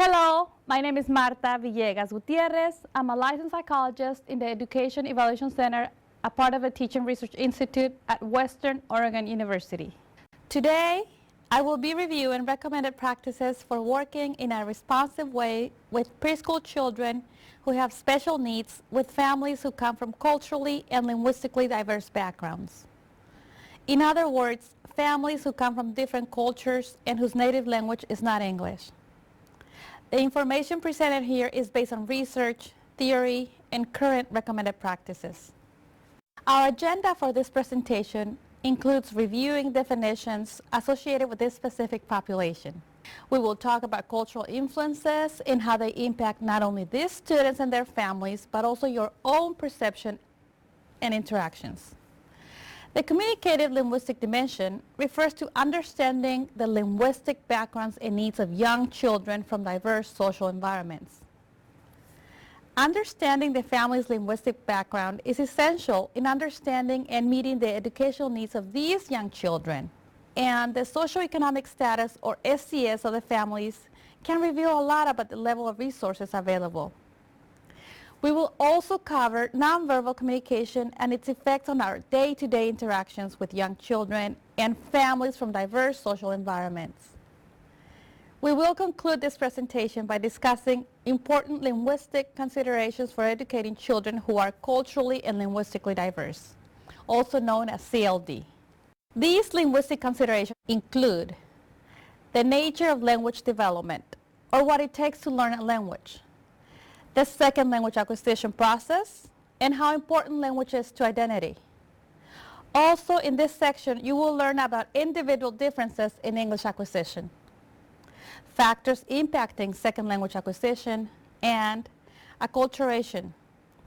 Hello, my name is Marta Villegas Gutierrez. I'm a licensed psychologist in the Education Evaluation Center, a part of the Teaching Research Institute at Western Oregon University. Today, I will be reviewing recommended practices for working in a responsive way with preschool children who have special needs with families who come from culturally and linguistically diverse backgrounds. In other words, families who come from different cultures and whose native language is not English. The information presented here is based on research, theory, and current recommended practices. Our agenda for this presentation includes reviewing definitions associated with this specific population. We will talk about cultural influences and how they impact not only these students and their families, but also your own perception and interactions. The communicative linguistic dimension refers to understanding the linguistic backgrounds and needs of young children from diverse social environments. Understanding the family's linguistic background is essential in understanding and meeting the educational needs of these young children. And the socioeconomic status, or SES, of the families can reveal a lot about the level of resources available. We will also cover nonverbal communication and its effects on our day-to-day interactions with young children and families from diverse social environments. We will conclude this presentation by discussing important linguistic considerations for educating children who are culturally and linguistically diverse, also known as CLD. These linguistic considerations include the nature of language development, or what it takes to learn a language, the second language acquisition process, and how important language is to identity. Also, in this section, you will learn about individual differences in English acquisition, factors impacting second language acquisition, and acculturation,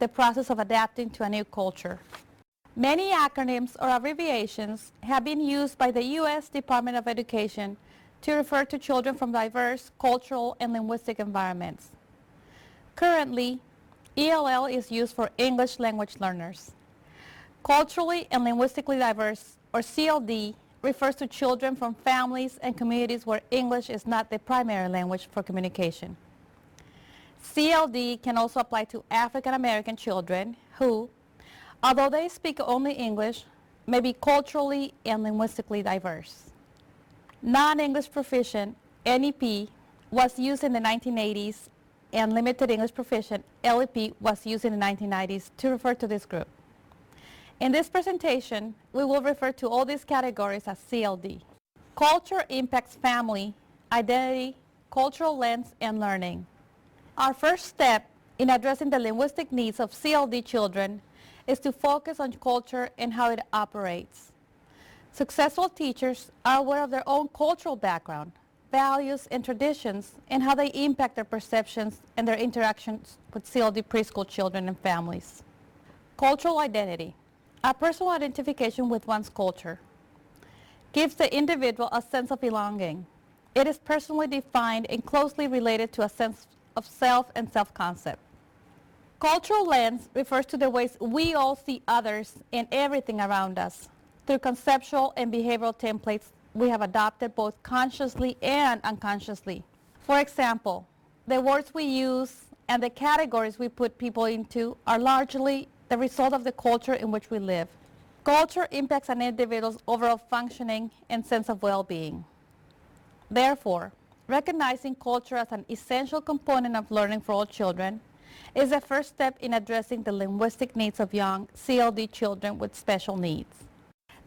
the process of adapting to a new culture. Many acronyms or abbreviations have been used by the U.S. Department of Education to refer to children from diverse cultural and linguistic environments. Currently, ELL is used for English language learners. Culturally and linguistically diverse, or CLD, refers to children from families and communities where English is not the primary language for communication. CLD can also apply to African American children who, although they speak only English, may be culturally and linguistically diverse. Non-English proficient, NEP, was used in the 1980s, and limited English proficient, LEP, was used in the 1990s to refer to this group. In this presentation, we will refer to all these categories as CLD. Culture impacts family, identity, cultural lens, and learning. Our first step in addressing the linguistic needs of CLD children is to focus on culture and how it operates. Successful teachers are aware of their own cultural background, values, and traditions, and how they impact their perceptions and their interactions with CLD preschool children and families. Cultural identity, a personal identification with one's culture, gives the individual a sense of belonging. It is personally defined and closely related to a sense of self and self-concept. Cultural lens refers to the ways we all see others and everything around us through conceptual and behavioral templates we have adopted both consciously and unconsciously. For example, the words we use and the categories we put people into are largely the result of the culture in which we live. Culture impacts an individual's overall functioning and sense of well-being. Therefore, recognizing culture as an essential component of learning for all children is the first step in addressing the linguistic needs of young CLD children with special needs.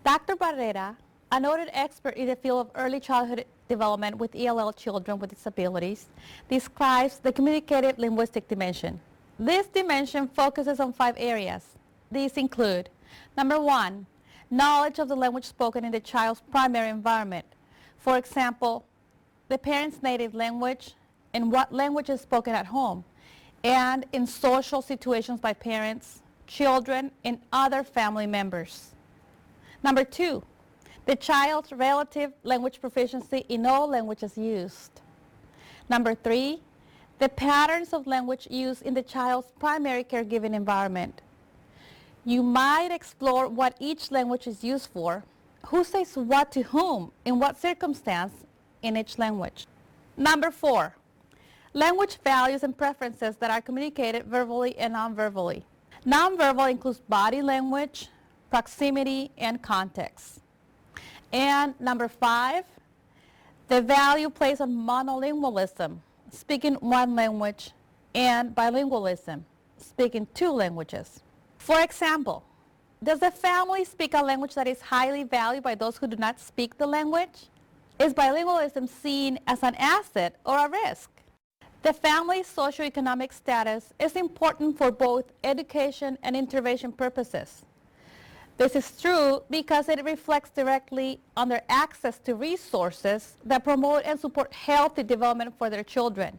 Dr. Barrera, a noted expert in the field of early childhood development with ELL children with disabilities, describes the communicative linguistic dimension. This dimension focuses on 5 areas. These include, number 1, knowledge of the language spoken in the child's primary environment. For example, the parent's native language and what language is spoken at home, and in social situations by parents, children, and other family members. Number 2, the child's relative language proficiency in all languages used. Number 3, the patterns of language use in the child's primary caregiving environment. You might explore what each language is used for, who says what to whom, in what circumstance in each language. Number 4, Language values and preferences that are communicated verbally and non-verbally. Non-verbal includes body language, proximity, and context. And number 5, the value placed on monolingualism, speaking one language, and bilingualism, speaking 2 languages. For example, does the family speak a language that is highly valued by those who do not speak the language? Is bilingualism seen as an asset or a risk? The family's socioeconomic status is important for both education and intervention purposes. This is true because it reflects directly on their access to resources that promote and support healthy development for their children.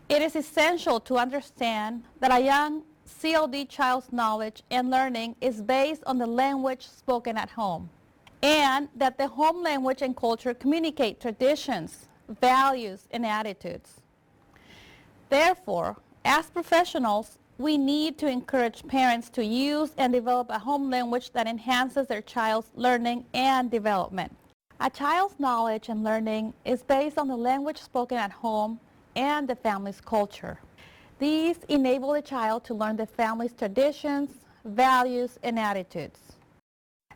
It is essential to understand that a young CLD child's knowledge and learning is based on the language spoken at home, and that the home language and culture communicate traditions, values, and attitudes. Therefore, as professionals, we need to encourage parents to use and develop a home language that enhances their child's learning and development. A child's knowledge and learning is based on the language spoken at home and the family's culture. These enable the child to learn the family's traditions, values, and attitudes.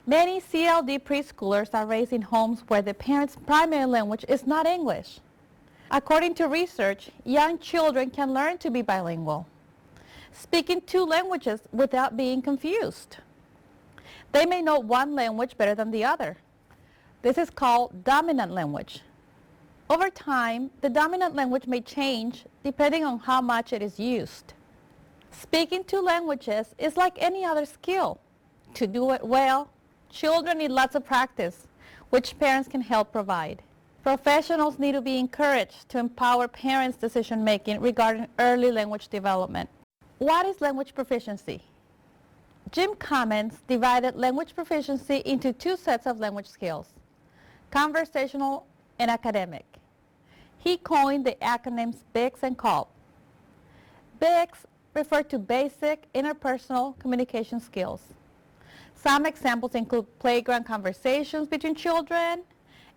Many CLD preschoolers are raised in homes where the parent's primary language is not English. According to research, young children can learn to be bilingual, speaking 2 languages without being confused. They may know one language better than the other. This is called dominant language. Over time, the dominant language may change depending on how much it is used. Speaking 2 languages is like any other skill. To do it well, children need lots of practice, which parents can help provide. Professionals need to be encouraged to empower parents' decision-making regarding early language development. What is language proficiency? Jim Cummins divided language proficiency into 2 sets of language skills, conversational and academic. He coined the acronyms BICS and COLP. BICS refer to basic interpersonal communication skills. Some examples include playground conversations between children,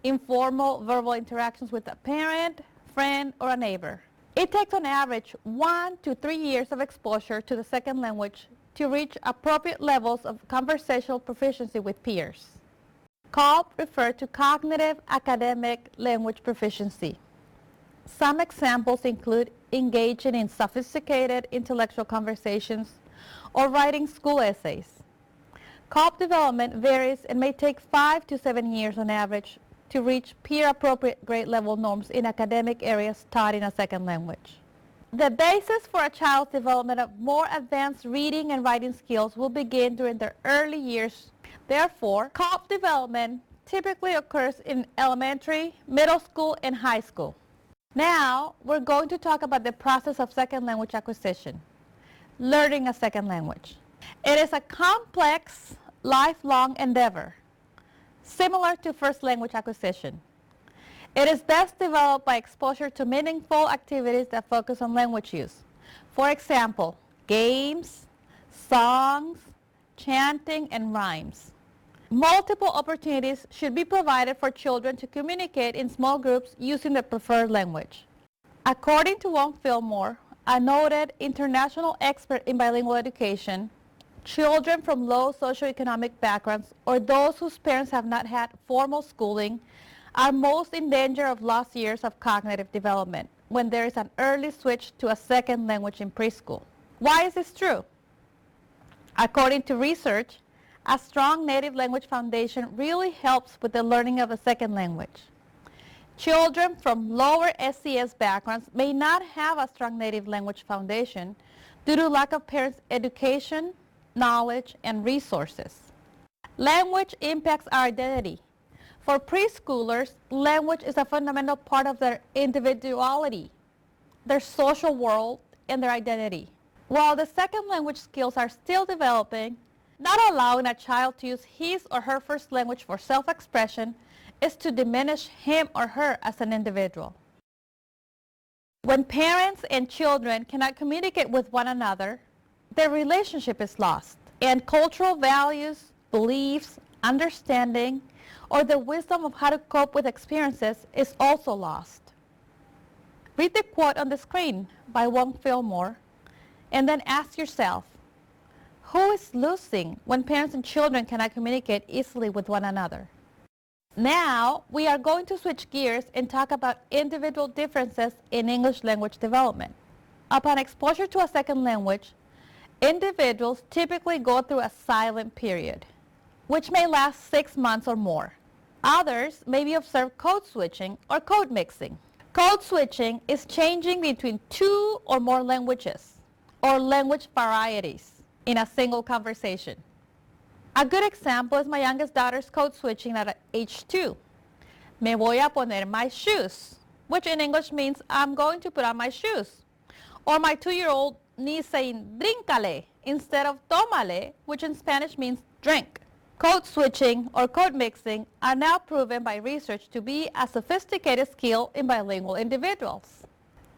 informal verbal interactions with a parent, friend, or a neighbor. It takes on average 1 to 3 years of exposure to the second language to reach appropriate levels of conversational proficiency with peers. COLP refer to cognitive academic language proficiency. Some examples include engaging in sophisticated intellectual conversations or writing school essays. COLP development varies and may take 5 to 7 years on average to reach peer-appropriate grade level norms in academic areas taught in a second language. The basis for a child's development of more advanced reading and writing skills will begin during their early years. Therefore, COLP development typically occurs in elementary, middle school, and high school. Now, we're going to talk about the process of second language acquisition, learning a second language. It is a complex, lifelong endeavor, similar to first language acquisition. It is best developed by exposure to meaningful activities that focus on language use. For example, games, songs, chanting, and rhymes. Multiple opportunities should be provided for children to communicate in small groups using their preferred language. According to Wong Fillmore, a noted international expert in bilingual education, children from low socioeconomic backgrounds or those whose parents have not had formal schooling are most in danger of lost years of cognitive development when there is an early switch to a second language in preschool. Why is this true? According to research, a strong native language foundation really helps with the learning of a second language. Children from lower SES backgrounds may not have a strong native language foundation due to lack of parents' education, knowledge, and resources. Language impacts our identity. For preschoolers, language is a fundamental part of their individuality, their social world, and their identity. While the second language skills are still developing, not allowing a child to use his or her first language for self-expression is to diminish him or her as an individual. When parents and children cannot communicate with one another, their relationship is lost, and cultural values, beliefs, understanding, or the wisdom of how to cope with experiences is also lost. Read the quote on the screen by Wong Fillmore and then ask yourself, who is losing when parents and children cannot communicate easily with one another? Now, we are going to switch gears and talk about individual differences in English language development. Upon exposure to a second language, individuals typically go through a silent period, which may last 6 months or more. Others maybe observe code switching or code mixing. Code switching is changing between 2 or more languages or language varieties in a single conversation. A good example is my youngest daughter's code switching at age 2. Me voy a poner my shoes, which in English means I'm going to put on my shoes. Or my 2-year-old niece saying drinkale instead of tomale, which in Spanish means drink. Code switching or code mixing are now proven by research to be a sophisticated skill in bilingual individuals.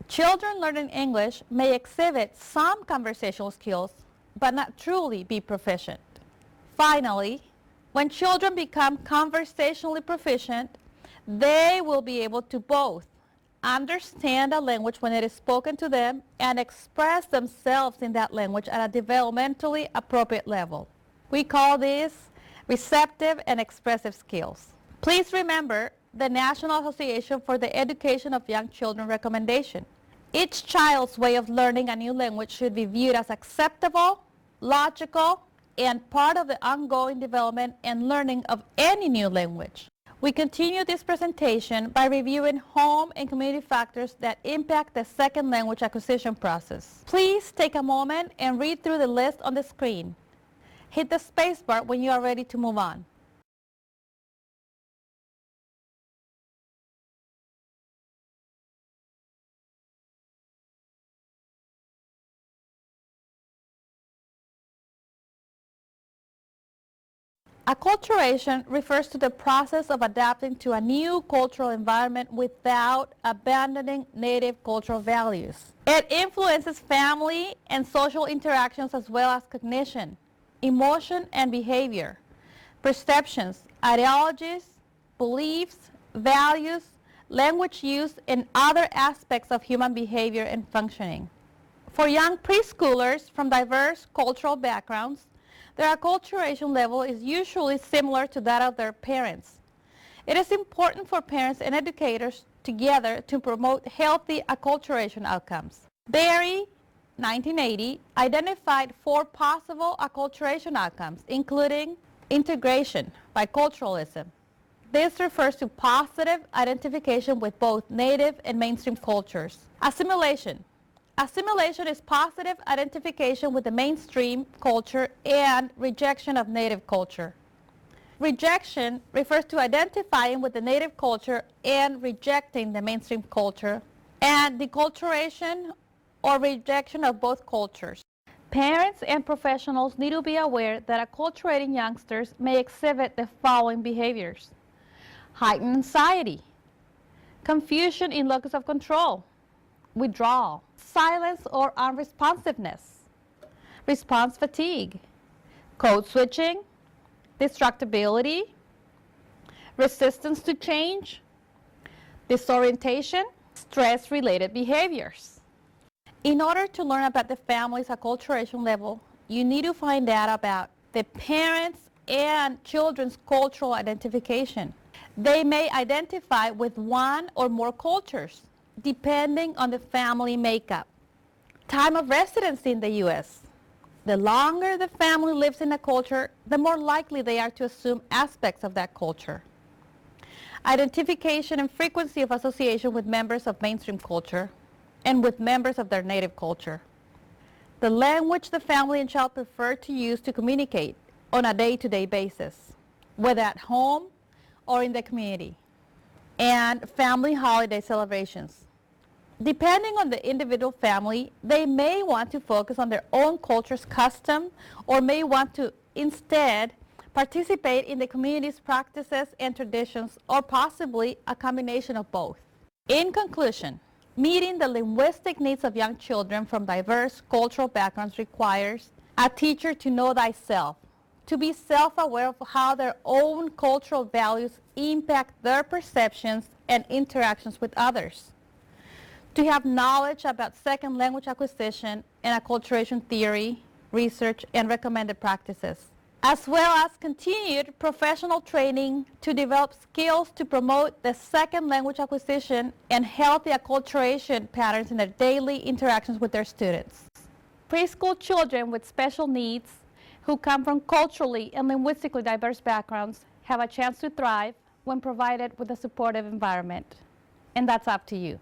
Children learning English may exhibit some conversational skills, but not truly be proficient. Finally, when children become conversationally proficient, they will be able to both understand a language when it is spoken to them and express themselves in that language at a developmentally appropriate level. We call these receptive and expressive skills. Please remember the National Association for the Education of Young Children recommendation. Each child's way of learning a new language should be viewed as acceptable, logical, and part of the ongoing development and learning of any new language. We continue this presentation by reviewing home and community factors that impact the second language acquisition process. Please take a moment and read through the list on the screen. Hit the spacebar when you are ready to move on. Acculturation refers to the process of adapting to a new cultural environment without abandoning native cultural values. It influences family and social interactions as well as cognition, emotion and behavior, perceptions, ideologies, beliefs, values, language use, and other aspects of human behavior and functioning. For young preschoolers from diverse cultural backgrounds, their acculturation level is usually similar to that of their parents. It is important for parents and educators together to promote healthy acculturation outcomes. Berry, 1980, identified 4 possible acculturation outcomes, including integration, biculturalism. This refers to positive identification with both native and mainstream cultures. Assimilation. Assimilation is positive identification with the mainstream culture and rejection of native culture. Rejection refers to identifying with the native culture and rejecting the mainstream culture. And deculturation or rejection of both cultures. Parents and professionals need to be aware that acculturating youngsters may exhibit the following behaviors: heightened anxiety, confusion in locus of control, withdrawal, silence or unresponsiveness, response fatigue, code switching, distractibility, resistance to change, disorientation, stress-related behaviors. In order to learn about the family's acculturation level, you need to find out about the parents' and children's cultural identification. They may identify with one or more cultures, depending on the family makeup. Time of residency in the U.S. The longer the family lives in a culture, the more likely they are to assume aspects of that culture. Identification and frequency of association with members of mainstream culture and with members of their native culture. The language the family and child prefer to use to communicate on a day-to-day basis, whether at home or in the community. And family holiday celebrations. Depending on the individual family, they may want to focus on their own culture's custom or may want to instead participate in the community's practices and traditions, or possibly a combination of both. In conclusion, meeting the linguistic needs of young children from diverse cultural backgrounds requires a teacher to know thyself, to be self-aware of how their own cultural values impact their perceptions and interactions with others, to have knowledge about second language acquisition and acculturation theory, research, and recommended practices, as well as continued professional training to develop skills to promote the second language acquisition and healthy acculturation patterns in their daily interactions with their students. Preschool children with special needs who come from culturally and linguistically diverse backgrounds have a chance to thrive when provided with a supportive environment. And that's up to you.